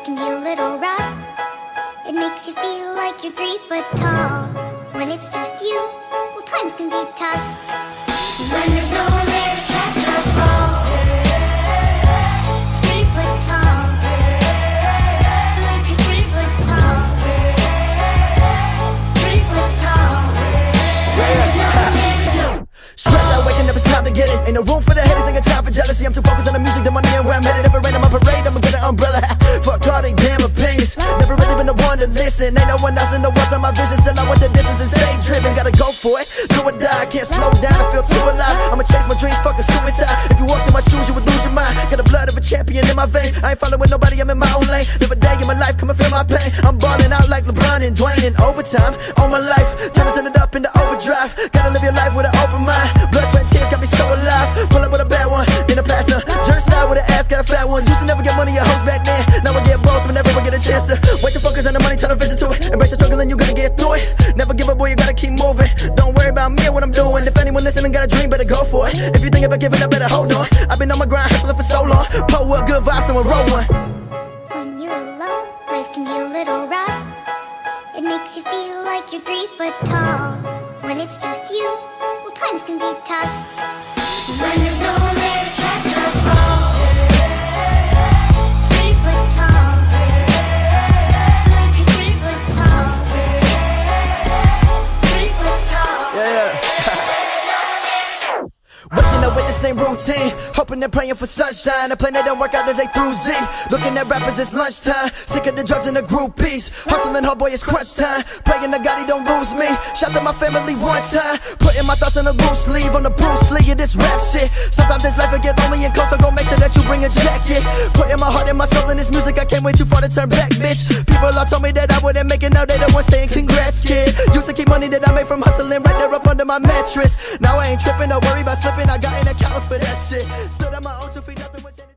can be a little rough. It makes you feel like you're 3 foot tall. When it's just you, well, times can be tough. When there's no one there to catch or fall. 3 foot tall. Like you're 3 foot tall. 3 foot tall. When there's no one there to Stress out, waking up, it's time to get it. Ain't no room for the haters, ain't got time for jealousy. I'm too focused on the music, the money, and where I'm headed. If it rain on my parade, I'ma get an umbrella. Fuck all they damn opinions. Never really been the one to listen. Ain't no one else in the world on my vision. Still I want the distance and stay driven. Gotta go for it, do or die. Can't slow down, I feel too alive. I'ma chase my dreams, fuck a suit and tie. If you walked in my shoes, you would lose your mind. Got the blood of a champion in my veins. I ain't following nobody, I'm in my own lane. Live a day in my life, come and feel my pain. I'm balling out like LeBron and Dwayne in overtime. On my life, time to turn it up into overdrive. Gotta live your life with an open mind. Blood, sweat, tears got me so alive. Pull up with a bad one, then a passer. Jerk side with an ass, got a fat one. Used to never get money or hoes back then. Now I get both whenever I get a chance to. Wait to focus on the money, turn the vision to it. Embrace the struggle and you gonna get through it. Never give up, boy, you gotta keep moving. Don't worry about me and what I'm doing. If anyone listening got a dream, better go for it. If you think about giving up, better hold on. I've been on my grind, hustling for so long. Pull up, good vibes, someone roll one. When you're alone, life can be a little rough. It makes you feel like you're 3 foot tall. When it's just you, well, times can be tough. When there's no one there to catch or fall. 3 foot tall. Like you're 3 foot tall. 3 foot tall. Yeah. Waking up with the same routine, hoping and praying for sunshine. A plan that don't work out as they through Z. Looking at rappers, it's lunchtime. Sick of the drugs and the groupies. Hustling hard, boy, it's crunch time. Praying to God he don't lose me. Shout to my family one time. Putting my thoughts on a loose sleeve. On the Bruce Lee of this rap shit. Sometimes this life will get lonely and cold, so go make sure that you bring a jacket. Putting my heart and my soul in this music, I can't wait too far to turn back, bitch. People all told me that I wouldn't make it, now they the ones saying congrats, kid. Used to keep money that I made from hustling right there up under my mattress. Now I ain't tripping, don't worry about slipping, I got an account for that shit. Stood on my own 2 feet, nothing was